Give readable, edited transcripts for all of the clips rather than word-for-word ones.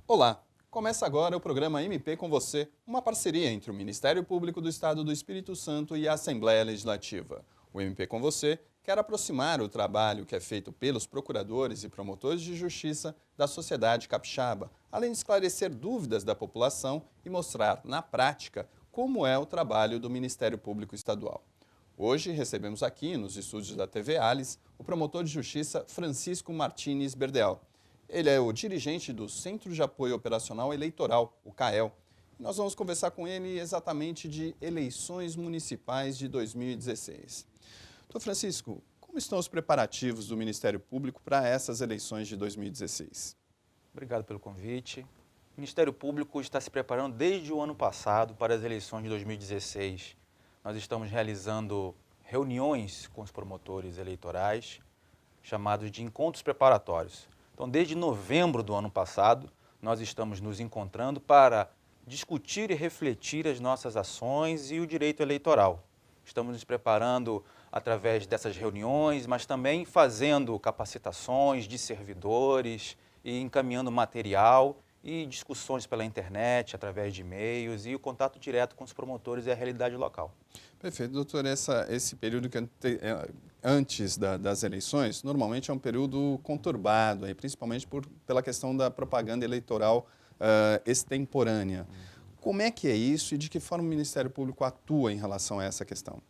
Olá! Começa agora o programa MP com Você, uma parceria entre o Ministério Público do Estado do Espírito Santo e a Assembleia Legislativa. O MP com Você quer aproximar o trabalho que é feito pelos procuradores e promotores de justiça da sociedade capixaba, além de esclarecer dúvidas da população e mostrar, na prática, como é o trabalho do Ministério Público Estadual. Hoje recebemos aqui, nos estúdios da TV Alice, o promotor de justiça Francisco Martins Berdeal. Ele é o dirigente do Centro de Apoio Operacional Eleitoral, o CAEL. E nós vamos conversar com ele exatamente de eleições municipais de 2016. Doutor Francisco, como estão os preparativos do Ministério Público para essas eleições de 2016? Obrigado pelo convite. O Ministério Público está se preparando desde o ano passado para as eleições de 2016. Nós estamos realizando reuniões com os promotores eleitorais, chamados de encontros preparatórios. Então, desde novembro do ano passado, nós estamos nos encontrando para discutir e refletir as nossas ações e o direito eleitoral. Estamos nos preparando através dessas reuniões, mas também fazendo capacitações de servidores e encaminhando material e discussões pela internet, através de e-mails e o contato direto com os promotores e a realidade local. Perfeito, doutor. Esse período que antes das eleições, normalmente é um período conturbado, principalmente pela questão da propaganda eleitoral extemporânea. Como é que é isso e de que forma o Ministério Público atua em relação a essa questão?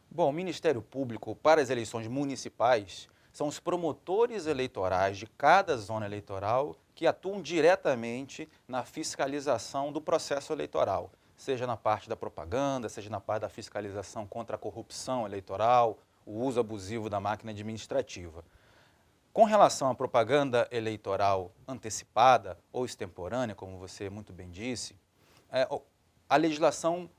Bom, o Ministério Público, para as eleições municipais, são os promotores eleitorais de cada zona eleitoral que atuam diretamente na fiscalização do processo eleitoral, seja na parte da propaganda, seja na parte da fiscalização contra a corrupção eleitoral, o uso abusivo da máquina administrativa. Com relação à propaganda eleitoral antecipada ou extemporânea, como você muito bem disse, a legislação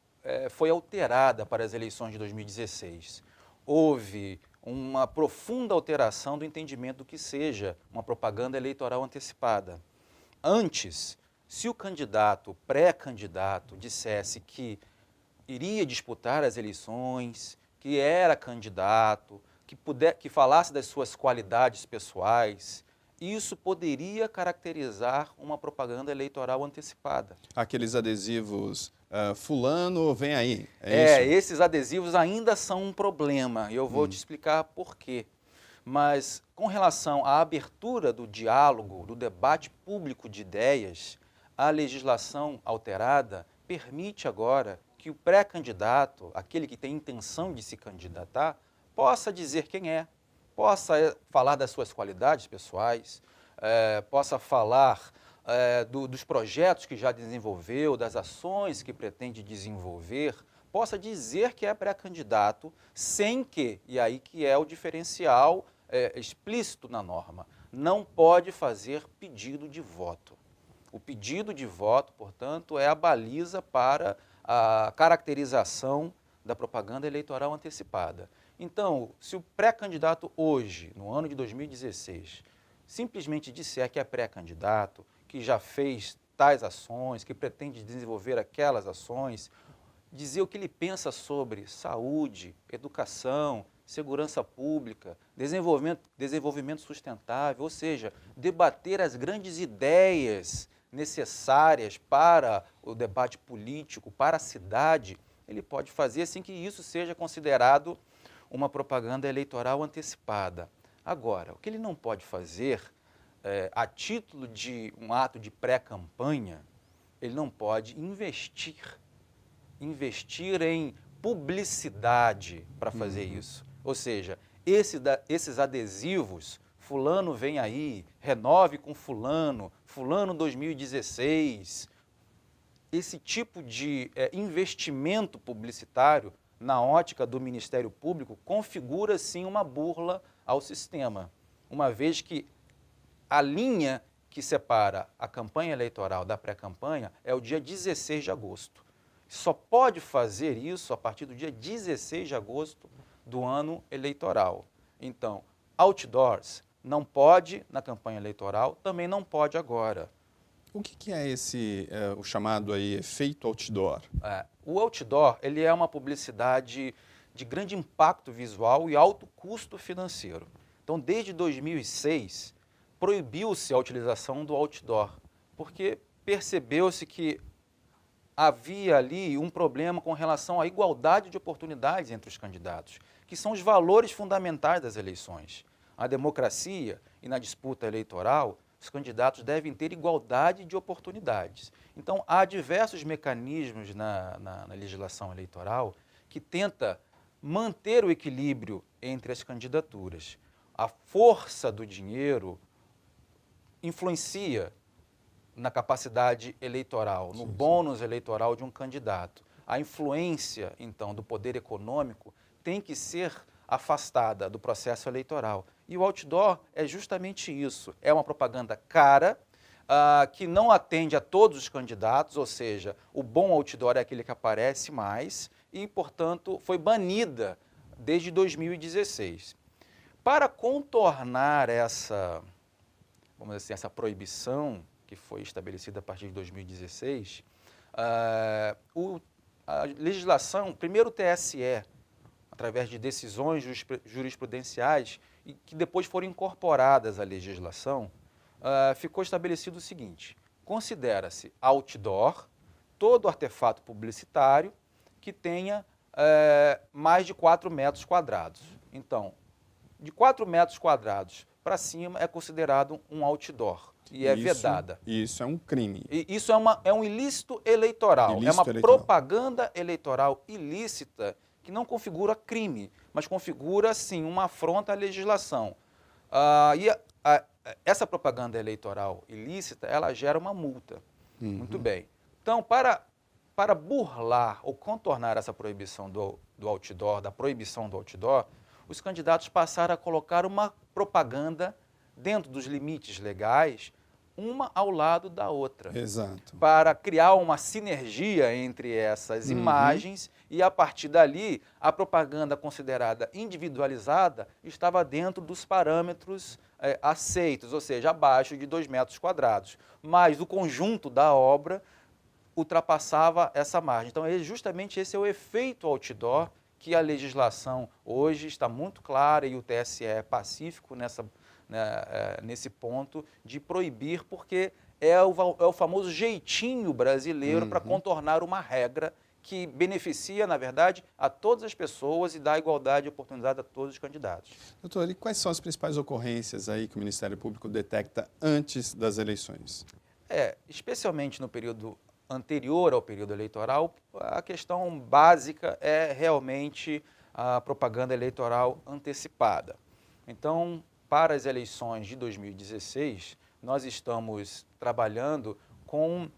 foi alterada para as eleições de 2016. Houve uma profunda alteração do entendimento do que seja uma propaganda eleitoral antecipada. Antes, se o candidato, pré-candidato, dissesse que iria disputar as eleições, que era candidato, que falasse das suas qualidades pessoais, isso poderia caracterizar uma propaganda eleitoral antecipada. Aqueles adesivos, fulano vem aí, isso? Esses adesivos ainda são um problema, e eu vou te explicar por quê. Mas com relação à abertura do diálogo, do debate público de ideias, a legislação alterada permite agora que o pré-candidato, aquele que tem intenção de se candidatar, possa dizer quem é, possa falar das suas qualidades pessoais, possa falar dos projetos que já desenvolveu, das ações que pretende desenvolver, possa dizer que é pré-candidato sem que, e aí que é o diferencial explícito na norma, não pode fazer pedido de voto. O pedido de voto, portanto, é a baliza para a caracterização da propaganda eleitoral antecipada. Então, se o pré-candidato hoje, no ano de 2016, simplesmente disser que é pré-candidato, que já fez tais ações, que pretende desenvolver aquelas ações, dizer o que ele pensa sobre educação, segurança pública, desenvolvimento sustentável, ou seja, debater as grandes ideias necessárias para o debate político, para a cidade, ele pode fazer sem que isso seja considerado uma propaganda eleitoral antecipada. Agora, o que ele não pode fazer, a título de um ato de pré-campanha, ele não pode investir em publicidade para fazer isso. Ou seja, esses adesivos, fulano vem aí, renove com fulano, fulano 2016, esse tipo de investimento publicitário, na ótica do Ministério Público, configura sim uma burla ao sistema, uma vez que a linha que separa a campanha eleitoral da pré-campanha é o dia 16 de agosto. Só pode fazer isso a partir do dia 16 de agosto do ano eleitoral. Então, outdoors não pode na campanha eleitoral, também não pode agora. O que é o chamado aí efeito outdoor? O outdoor ele é uma publicidade de grande impacto visual e alto custo financeiro. Então, desde 2006, proibiu-se a utilização do outdoor. porque percebeu-se que havia ali um problema com relação à igualdade de oportunidades entre os candidatos, que são os valores fundamentais das eleições. A democracia e na disputa eleitoral, os candidatos devem ter igualdade de oportunidades. Então, há diversos mecanismos na legislação eleitoral que tenta manter o equilíbrio entre as candidaturas. A força do dinheiro influencia na capacidade eleitoral, no bônus eleitoral de um candidato. A influência, então, do poder econômico tem que ser afastada do processo eleitoral. E o outdoor é justamente isso. É uma propaganda cara, que não atende a todos os candidatos, ou seja, o bom outdoor é aquele que aparece mais e, portanto, foi banida desde 2016. Para contornar essa, vamos dizer assim, essa proibição que foi estabelecida a partir de 2016, a legislação, primeiro o TSE, através de decisões jurisprudenciais, e que depois foram incorporadas à legislação, ficou estabelecido o seguinte: considera-se outdoor todo artefato publicitário que tenha mais de 4 metros quadrados. Então, de 4 metros quadrados para cima é considerado um outdoor. E é vedada. Isso é um crime. E isso é um ilícito eleitoral. É uma propaganda eleitoral ilícita que não configura crime, mas configura, sim, uma afronta à legislação. Essa propaganda eleitoral ilícita, ela gera uma multa. Muito bem. Então, para burlar ou contornar essa proibição do outdoor, da proibição do outdoor, os candidatos passaram a colocar uma propaganda dentro dos limites legais, uma ao lado da outra. Exato. Para criar uma sinergia entre essas imagens e, a partir dali, a propaganda considerada individualizada estava dentro dos parâmetros aceitos, ou seja, abaixo de 2 metros quadrados. Mas o conjunto da obra ultrapassava essa margem. Então, justamente esse é o efeito outdoor, que a legislação hoje está muito clara e o TSE é pacífico nesse ponto de proibir, porque é o famoso jeitinho brasileiro para contornar uma regra que beneficia, na verdade, a todas as pessoas e dá igualdade de oportunidade a todos os candidatos. Doutor, e quais são as principais ocorrências aí que o Ministério Público detecta antes das eleições? Especialmente no período anterior ao período eleitoral, a questão básica é realmente a propaganda eleitoral antecipada. Então, para as eleições de 2016, nós estamos trabalhando com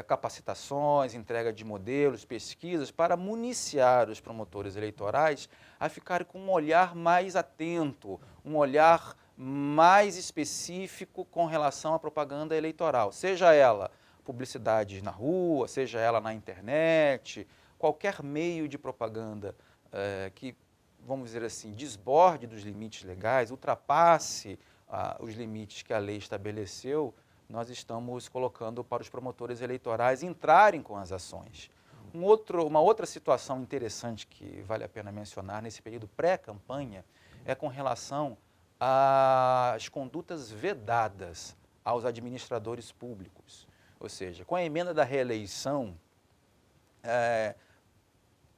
capacitações, entrega de modelos, pesquisas, para municiar os promotores eleitorais a ficarem com um olhar mais atento, um olhar mais específico com relação à propaganda eleitoral, seja ela publicidade na rua, seja ela na internet, qualquer meio de propaganda que, vamos dizer assim, desborde dos limites legais, ultrapasse os limites que a lei estabeleceu, nós estamos colocando para os promotores eleitorais entrarem com as ações. Uma outra situação interessante que vale a pena mencionar nesse período pré-campanha é com relação às condutas vedadas aos administradores públicos. Ou seja, com a emenda da reeleição,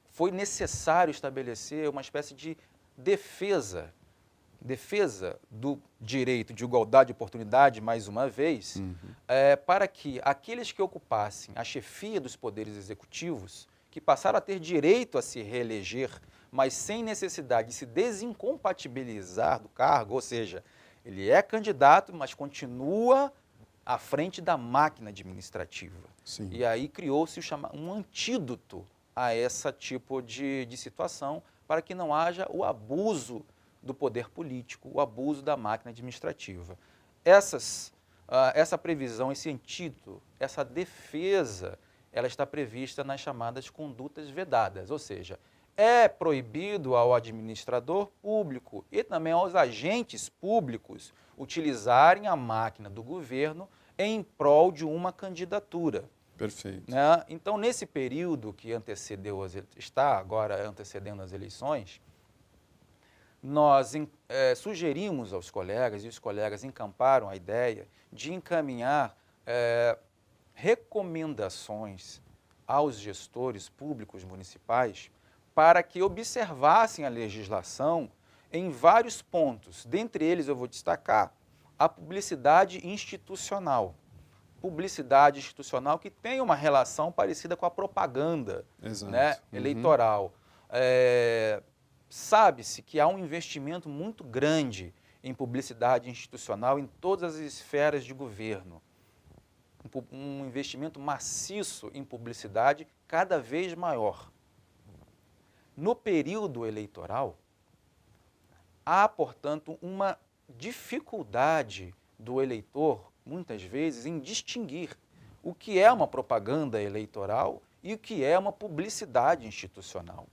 foi necessário estabelecer uma espécie de defesa do direito de igualdade de oportunidade, mais uma vez, para que aqueles que ocupassem a chefia dos poderes executivos, que passaram a ter direito a se reeleger, mas sem necessidade de se desincompatibilizar do cargo, ou seja, ele é candidato, mas continua à frente da máquina administrativa. Sim. E aí criou-se um antídoto a esse tipo de situação para que não haja o abuso do poder político, o abuso da máquina administrativa. Essa previsão, esse antídoto, essa defesa, ela está prevista nas chamadas condutas vedadas, ou seja, é proibido ao administrador público e também aos agentes públicos utilizarem a máquina do governo em prol de uma candidatura. Perfeito. Né? Então, nesse período que está agora antecedendo as eleições, nós sugerimos aos colegas, e os colegas encamparam a ideia de encaminhar recomendações aos gestores públicos municipais para que observassem a legislação em vários pontos. Dentre eles, eu vou destacar a publicidade institucional. Publicidade institucional que tem uma relação parecida com a propaganda, né, eleitoral. Sabe-se que há um investimento muito grande em publicidade institucional em todas as esferas de governo. Um investimento maciço em publicidade cada vez maior. No período eleitoral, há, portanto, uma dificuldade do eleitor, muitas vezes, em distinguir o que é uma propaganda eleitoral e o que é uma publicidade institucional.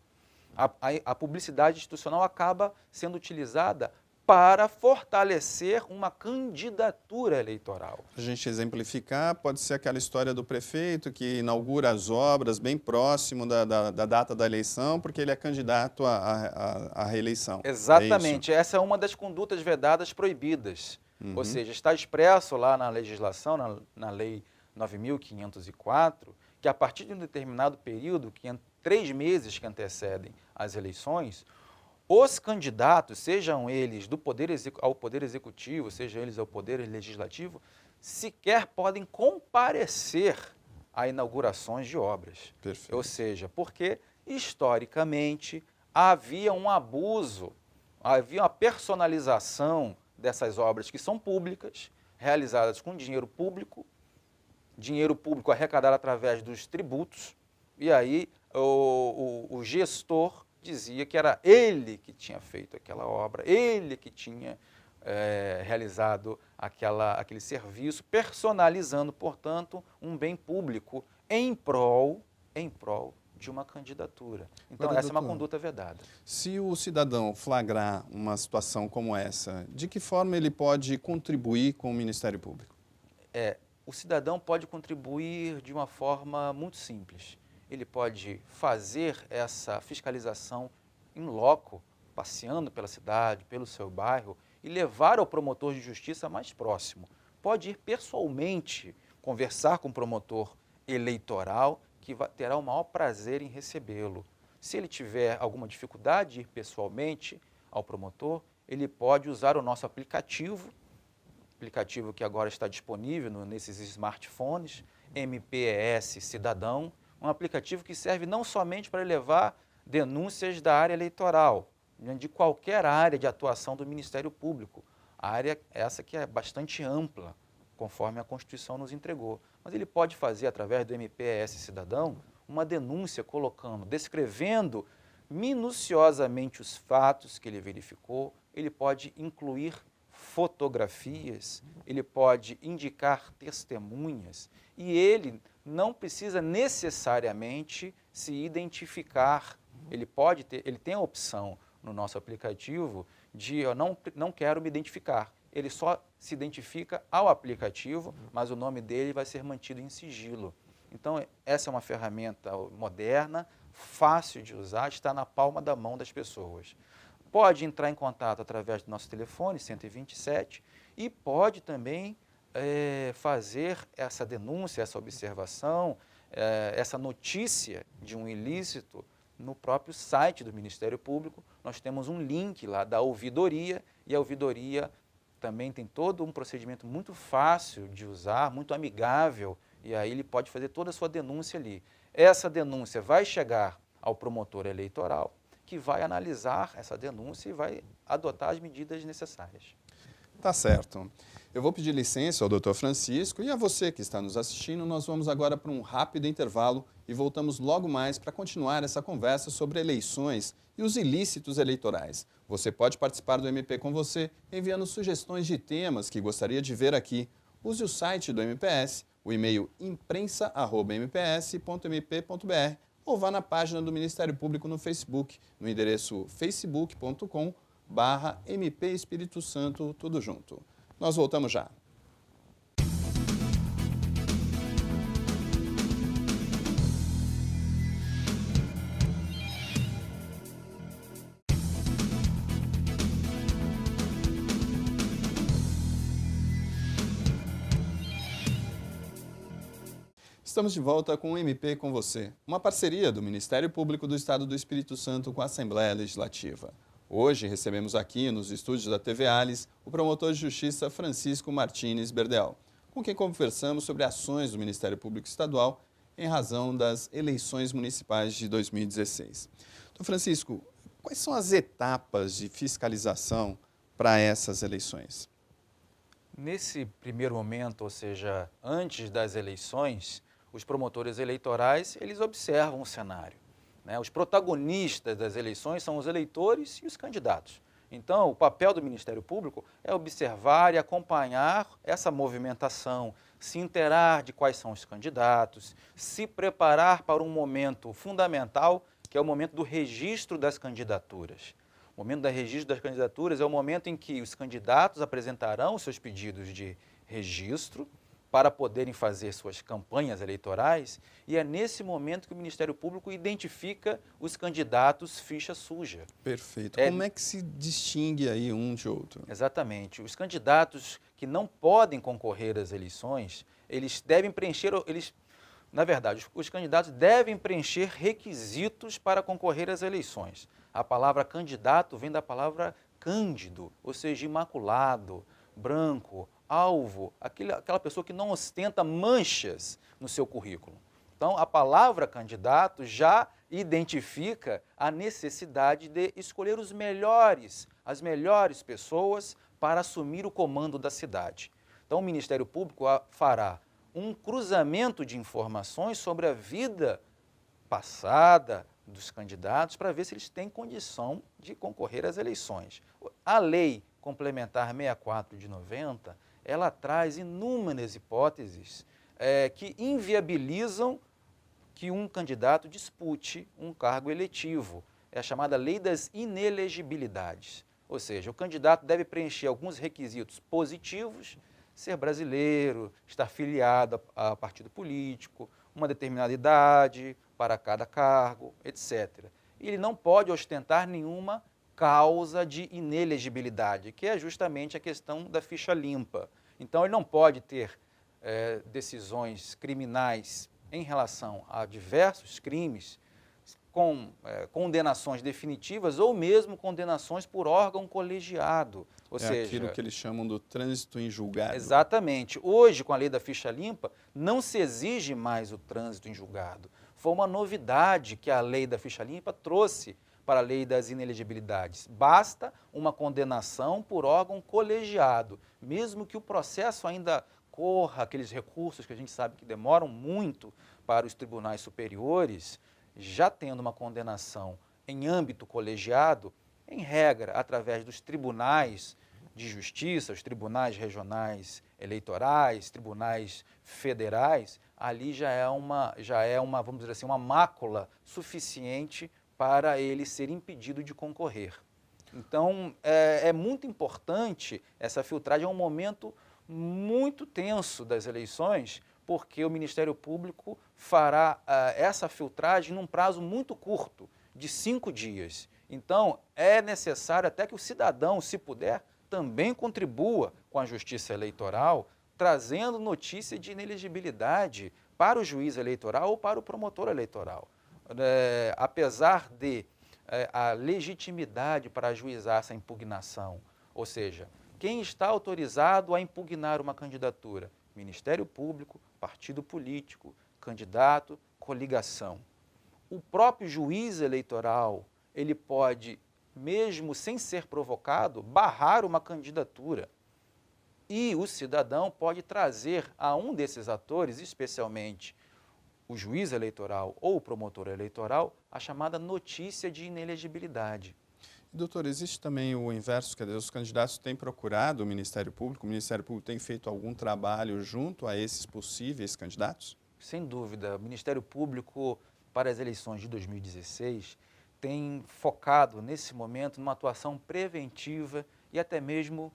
A publicidade institucional acaba sendo utilizada para fortalecer uma candidatura eleitoral. Para a gente exemplificar, pode ser aquela história do prefeito que inaugura as obras bem próximo da data da eleição, porque ele é candidato à reeleição. Exatamente, essa é uma das condutas vedadas proibidas. Ou seja, está expresso lá na legislação, na Lei 9.504, que a partir de um determinado período, 3 meses que antecedem as eleições, os candidatos, sejam eles ao Poder Executivo, sejam eles ao Poder Legislativo, sequer podem comparecer a inaugurações de obras. Perfeito. Ou seja, porque, historicamente, havia um abuso, havia uma personalização dessas obras que são públicas, realizadas com dinheiro público arrecadado através dos tributos, e aí o gestor dizia que era ele que tinha feito aquela obra, ele que tinha realizado aquele serviço, personalizando, portanto, um bem público em prol de uma candidatura. Então, essa é uma conduta vedada. Se o cidadão flagrar uma situação como essa, de que forma ele pode contribuir com o Ministério Público? O cidadão pode contribuir de uma forma muito simples. Ele pode fazer essa fiscalização in loco, passeando pela cidade, pelo seu bairro, e levar ao promotor de justiça mais próximo. Pode ir pessoalmente conversar com o promotor eleitoral, que terá o maior prazer em recebê-lo. Se ele tiver alguma dificuldade de ir pessoalmente ao promotor, ele pode usar o nosso aplicativo que agora está disponível nesses smartphones, MPES Cidadão, um aplicativo que serve não somente para levar denúncias da área eleitoral, de qualquer área de atuação do Ministério Público. A área essa que é bastante ampla, conforme a Constituição nos entregou. Mas ele pode fazer, através do MPES Cidadão, uma denúncia descrevendo minuciosamente os fatos que ele verificou. Ele pode incluir fotografias, ele pode indicar testemunhas e ele não precisa necessariamente se identificar. Ele tem a opção no nosso aplicativo de eu não quero me identificar. Ele só se identifica ao aplicativo, mas o nome dele vai ser mantido em sigilo. Então, essa é uma ferramenta moderna, fácil de usar, está na palma da mão das pessoas. Pode entrar em contato através do nosso telefone, 127, e pode também fazer essa denúncia, essa observação, essa notícia de um ilícito no próprio site do Ministério Público. Nós temos um link lá da ouvidoria, e a ouvidoria também tem todo um procedimento muito fácil de usar, muito amigável, e aí ele pode fazer toda a sua denúncia ali. Essa denúncia vai chegar ao promotor eleitoral, que vai analisar essa denúncia e vai adotar as medidas necessárias. Tá certo. Eu vou pedir licença ao Dr. Francisco e a você que está nos assistindo. Nós vamos agora para um rápido intervalo e voltamos logo mais para continuar essa conversa sobre eleições e os ilícitos eleitorais. Você pode participar do MP com você enviando sugestões de temas que gostaria de ver aqui. Use o site do MPS, o e-mail imprensa@mps.mp.br ou vá na página do Ministério Público no Facebook, no endereço facebook.com/MP Espírito Santo, tudo junto. Nós voltamos já. Estamos de volta com o MP com você, uma parceria do Ministério Público do Estado do Espírito Santo com a Assembleia Legislativa. Hoje recebemos aqui nos estúdios da TV Alice o promotor de justiça Francisco Martins Berdeal, com quem conversamos sobre ações do Ministério Público Estadual em razão das eleições municipais de 2016. Então, Francisco, quais são as etapas de fiscalização para essas eleições? Nesse primeiro momento, ou seja, antes das eleições, os promotores eleitorais, eles observam o cenário, né? Os protagonistas das eleições são os eleitores e os candidatos. Então, o papel do Ministério Público é observar e acompanhar essa movimentação, se inteirar de quais são os candidatos, se preparar para um momento fundamental, que é o momento do registro das candidaturas. O momento do registro das candidaturas é o momento em que os candidatos apresentarão os seus pedidos de registro para poderem fazer suas campanhas eleitorais, e é nesse momento que o Ministério Público identifica os candidatos ficha suja. Perfeito. Como é que se distingue aí um de outro? Exatamente. Os candidatos que não podem concorrer às eleições, eles devem preencher, na verdade, os candidatos devem preencher requisitos para concorrer às eleições. A palavra candidato vem da palavra cândido, ou seja, imaculado, branco, alvo, aquela pessoa que não ostenta manchas no seu currículo. Então, a palavra candidato já identifica a necessidade de escolher as melhores pessoas para assumir o comando da cidade. Então, o Ministério Público fará um cruzamento de informações sobre a vida passada dos candidatos para ver se eles têm condição de concorrer às eleições. A Lei Complementar 64 de 90, ela traz inúmeras hipóteses que inviabilizam que um candidato dispute um cargo eletivo. É a chamada Lei das Inelegibilidades. Ou seja, o candidato deve preencher alguns requisitos positivos, ser brasileiro, estar filiado a partido político, uma determinada idade para cada cargo, etc. Ele não pode ostentar nenhuma causa de inelegibilidade, que é justamente a questão da ficha limpa. Então, ele não pode ter decisões criminais em relação a diversos crimes com condenações definitivas ou mesmo condenações por órgão colegiado. Ou seja, aquilo que eles chamam do trânsito em julgado. Exatamente. Hoje, com a lei da ficha limpa, não se exige mais o trânsito em julgado. Foi uma novidade que a lei da ficha limpa trouxe para a lei das inelegibilidades. Basta uma condenação por órgão colegiado, mesmo que o processo ainda corra aqueles recursos que a gente sabe que demoram muito para os tribunais superiores, já tendo uma condenação em âmbito colegiado, em regra, através dos tribunais de justiça, os tribunais regionais eleitorais, tribunais federais, ali já é uma, vamos dizer assim, uma mácula suficiente para ele ser impedido de concorrer. Então, é muito importante essa filtragem, é um momento muito tenso das eleições, porque o Ministério Público fará essa filtragem num prazo muito curto, de 5 dias. Então, é necessário até que o cidadão, se puder, também contribua com a justiça eleitoral, trazendo notícia de inelegibilidade para o juiz eleitoral ou para o promotor eleitoral. Apesar de a legitimidade para ajuizar essa impugnação, ou seja, quem está autorizado a impugnar uma candidatura? Ministério Público, partido político, candidato, coligação. O próprio juiz eleitoral, ele pode, mesmo sem ser provocado, barrar uma candidatura. E o cidadão pode trazer a um desses atores, especialmente o juiz eleitoral ou o promotor eleitoral, a chamada notícia de inelegibilidade. Doutor, existe também o inverso, quer dizer, os candidatos têm procurado o Ministério Público tem feito algum trabalho junto a esses possíveis candidatos? Sem dúvida, o Ministério Público, para as eleições de 2016, tem focado nesse momento numa atuação preventiva e até mesmo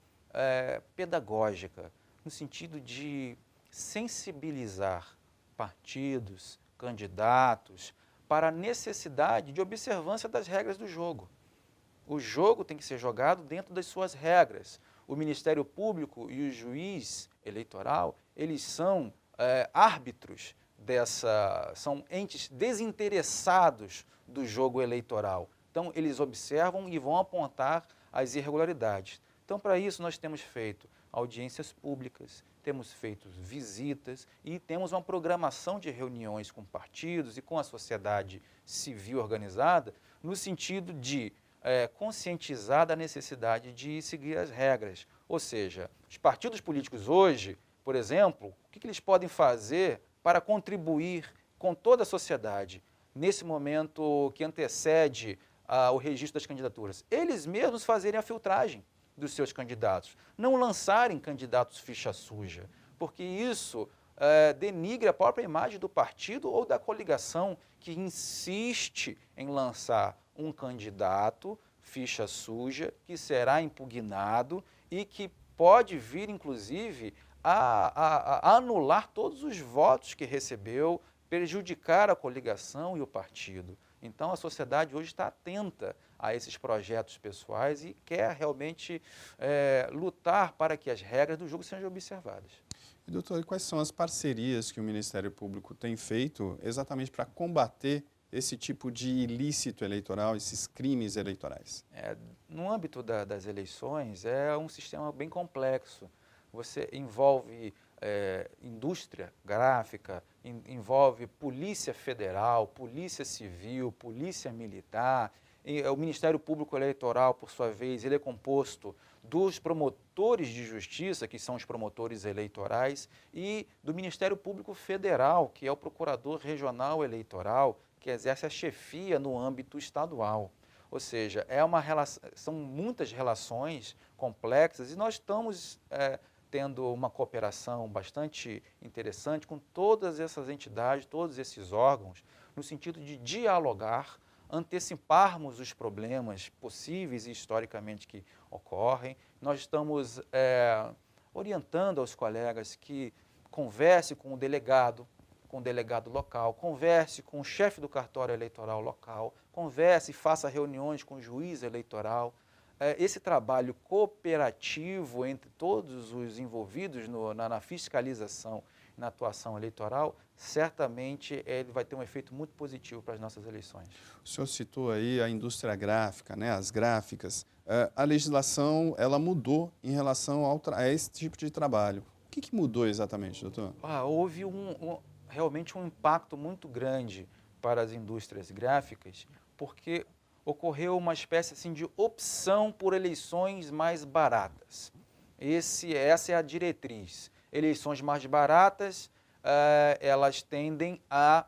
pedagógica, no sentido de sensibilizar partidos, candidatos, para a necessidade de observância das regras do jogo. O jogo tem que ser jogado dentro das suas regras. O Ministério Público e o juiz eleitoral, eles são árbitros são entes desinteressados do jogo eleitoral. Então, eles observam e vão apontar as irregularidades. Então, para isso, nós temos feito audiências públicas, temos feito visitas e temos uma programação de reuniões com partidos e com a sociedade civil organizada, no sentido de conscientizar da necessidade de seguir as regras. Ou seja, os partidos políticos hoje, por exemplo, o que eles podem fazer para contribuir com toda a sociedade nesse momento que antecede o registro das candidaturas? Eles mesmos fazerem a filtragem dos seus candidatos, não lançarem candidatos ficha suja, porque isso denigre a própria imagem do partido ou da coligação que insiste em lançar um candidato ficha suja que será impugnado e que pode vir, inclusive, a anular todos os votos que recebeu, prejudicar a coligação e o partido. Então, a sociedade hoje está atenta a esses projetos pessoais e quer realmente lutar para que as regras do jogo sejam observadas. E, doutor, e quais são as parcerias que o Ministério Público tem feito exatamente para combater esse tipo de ilícito eleitoral, esses crimes eleitorais? No âmbito das eleições, é um sistema bem complexo. Você envolve indústria gráfica, envolve Polícia Federal, Polícia Civil, Polícia Militar. O Ministério Público Eleitoral, por sua vez, ele é composto dos promotores de justiça, que são os promotores eleitorais, e do Ministério Público Federal, que é o Procurador Regional Eleitoral, que exerce a chefia no âmbito estadual. Ou seja, são muitas relações complexas e nós estamos tendo uma cooperação bastante interessante com todas essas entidades, todos esses órgãos, no sentido de dialogar, anteciparmos os problemas possíveis e historicamente que ocorrem. Nós estamos orientando aos colegas que converse com o delegado local, converse com o chefe do cartório eleitoral local, converse e faça reuniões com o juiz eleitoral. Esse trabalho cooperativo entre todos os envolvidos na fiscalização e na atuação eleitoral, certamente ele vai ter um efeito muito positivo para as nossas eleições. O senhor citou aí a indústria gráfica, né, as gráficas. A legislação ela mudou em relação a esse tipo de trabalho. O que mudou exatamente, doutor? Houve realmente um impacto muito grande para as indústrias gráficas, porque ocorreu uma espécie assim, de opção por eleições mais baratas. Essa é a diretriz. Eleições mais baratas, elas tendem a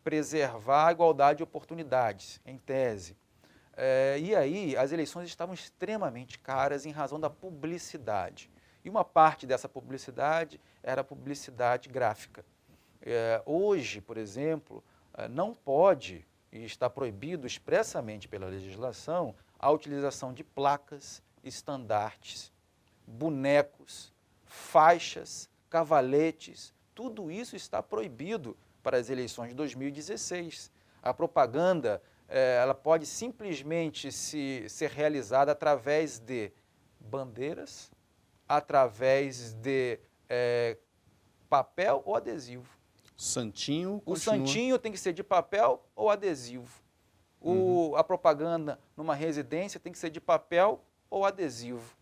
preservar a igualdade de oportunidades, em tese. E aí, as eleições estavam extremamente caras em razão da publicidade. E uma parte dessa publicidade era a publicidade gráfica. Hoje, por exemplo, não pode, e está proibido expressamente pela legislação, a utilização de placas, estandartes, bonecos, faixas, cavaletes, tudo isso está proibido para as eleições de 2016. A propaganda ela pode simplesmente ser realizada através de bandeiras, através de papel ou adesivo. Santinho O santinho tem que ser de papel ou adesivo. A propaganda numa residência tem que ser de papel ou adesivo.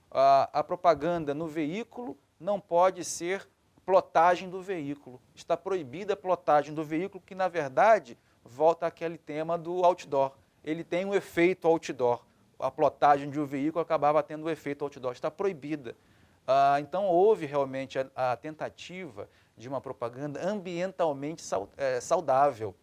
A propaganda no veículo não pode ser plotagem do veículo. Está proibida a plotagem do veículo, que na verdade volta àquele tema do outdoor. Ele tem um efeito outdoor. A plotagem de um veículo acabava tendo o efeito outdoor. Está proibida. Então houve realmente a tentativa de uma propaganda ambientalmente saudável,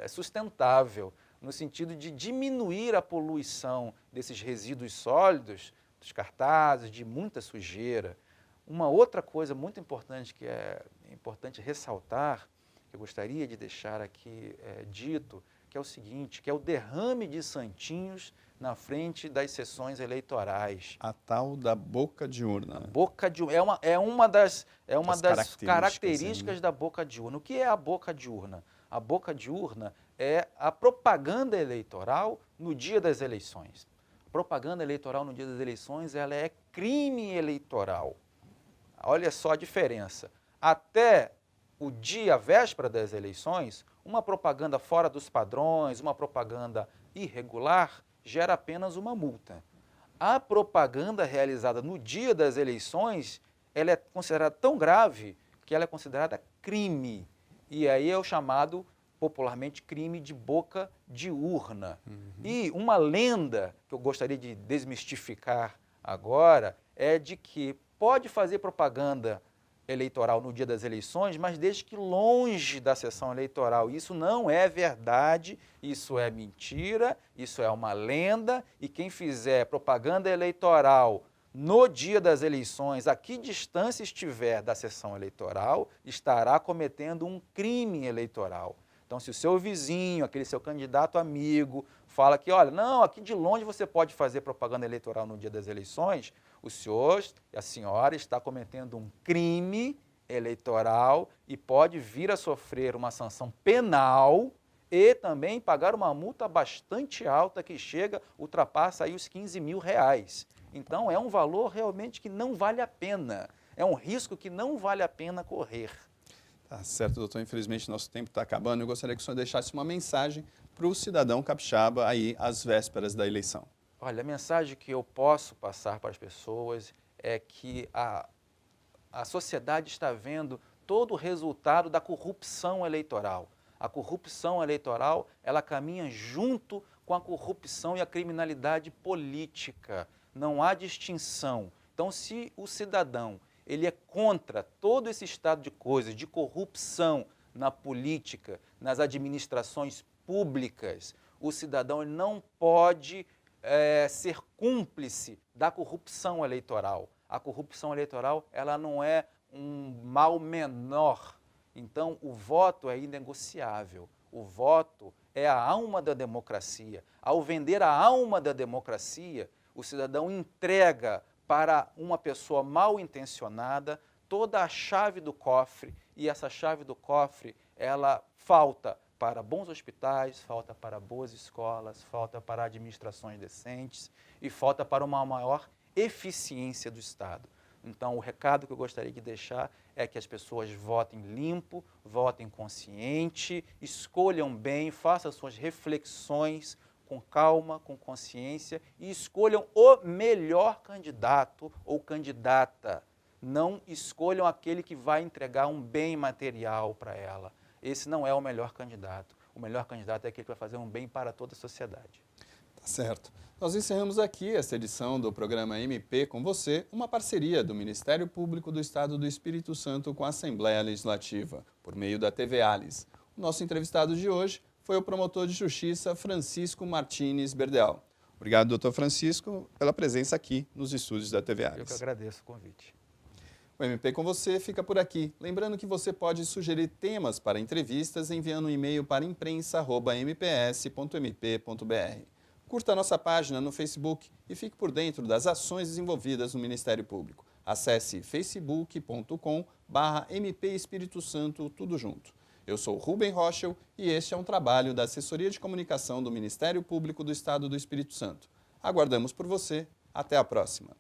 sustentável, no sentido de diminuir a poluição desses resíduos sólidos, dos cartazes, de muita sujeira. Uma outra coisa muito importante que é importante ressaltar, que eu gostaria de deixar aqui dito, que é o seguinte, que é o derrame de santinhos na frente das sessões eleitorais. A tal da boca de urna. A boca de urna é uma das características da boca de urna. O que é a boca de urna? A boca de urna é a propaganda eleitoral no dia das eleições. A propaganda eleitoral no dia das eleições, ela é crime eleitoral. Olha só a diferença. Até o dia, a véspera das eleições, uma propaganda fora dos padrões, uma propaganda irregular, gera apenas uma multa. A propaganda realizada no dia das eleições, ela é considerada tão grave que ela é considerada crime. E aí é o chamado, popularmente, crime de boca de urna. E uma lenda que eu gostaria de desmistificar agora é de que pode fazer propaganda eleitoral no dia das eleições, mas desde que longe da sessão eleitoral. Isso não é verdade, isso é mentira, isso é uma lenda, e quem fizer propaganda eleitoral no dia das eleições, a que distância estiver da sessão eleitoral, estará cometendo um crime eleitoral. Então, se o seu vizinho, aquele seu candidato amigo, fala que, olha, não, aqui de longe você pode fazer propaganda eleitoral no dia das eleições, o senhor e a senhora está cometendo um crime eleitoral e pode vir a sofrer uma sanção penal e também pagar uma multa bastante alta que ultrapassa aí os R$ 15.000. Então, é um valor realmente que não vale a pena, é um risco que não vale a pena correr. Tá certo, doutor. Infelizmente, nosso tempo está acabando. Eu gostaria que o senhor deixasse uma mensagem para o cidadão capixaba aí às vésperas da eleição. Olha, a mensagem que eu posso passar para as pessoas é que a sociedade está vendo todo o resultado da corrupção eleitoral. A corrupção eleitoral, ela caminha junto com a corrupção e a criminalidade política. Não há distinção. Então, se o cidadão ele é contra todo esse estado de coisas, de corrupção na política, nas administrações públicas, o cidadão ele não pode ser cúmplice da corrupção eleitoral. A corrupção eleitoral ela não é um mal menor. Então, o voto é inegociável. O voto é a alma da democracia. Ao vender a alma da democracia, o cidadão entrega para uma pessoa mal intencionada toda a chave do cofre, e essa chave do cofre, ela falta para bons hospitais, falta para boas escolas, falta para administrações decentes e falta para uma maior eficiência do Estado. Então, o recado que eu gostaria de deixar é que as pessoas votem limpo, votem consciente, escolham bem, façam suas reflexões com calma, com consciência e escolham o melhor candidato ou candidata. Não escolham aquele que vai entregar um bem material para ela. Esse não é o melhor candidato. O melhor candidato é aquele que vai fazer um bem para toda a sociedade. Tá certo. Nós encerramos aqui esta edição do programa MP com você, uma parceria do Ministério Público do Estado do Espírito Santo com a Assembleia Legislativa, por meio da TV Alis. O nosso entrevistado de hoje foi o promotor de justiça Francisco Martins Berdeal. Obrigado, doutor Francisco, pela presença aqui nos estúdios da TV Alis. Eu que agradeço o convite. O MP com você fica por aqui. Lembrando que você pode sugerir temas para entrevistas enviando um e-mail para imprensa@mps.mp.br. Curta a nossa página no Facebook e fique por dentro das ações desenvolvidas no Ministério Público. Acesse facebook.com/MP Espírito Santo, tudo junto. Eu sou Rubem Rochel e este é um trabalho da Assessoria de Comunicação do Ministério Público do Estado do Espírito Santo. Aguardamos por você. Até a próxima.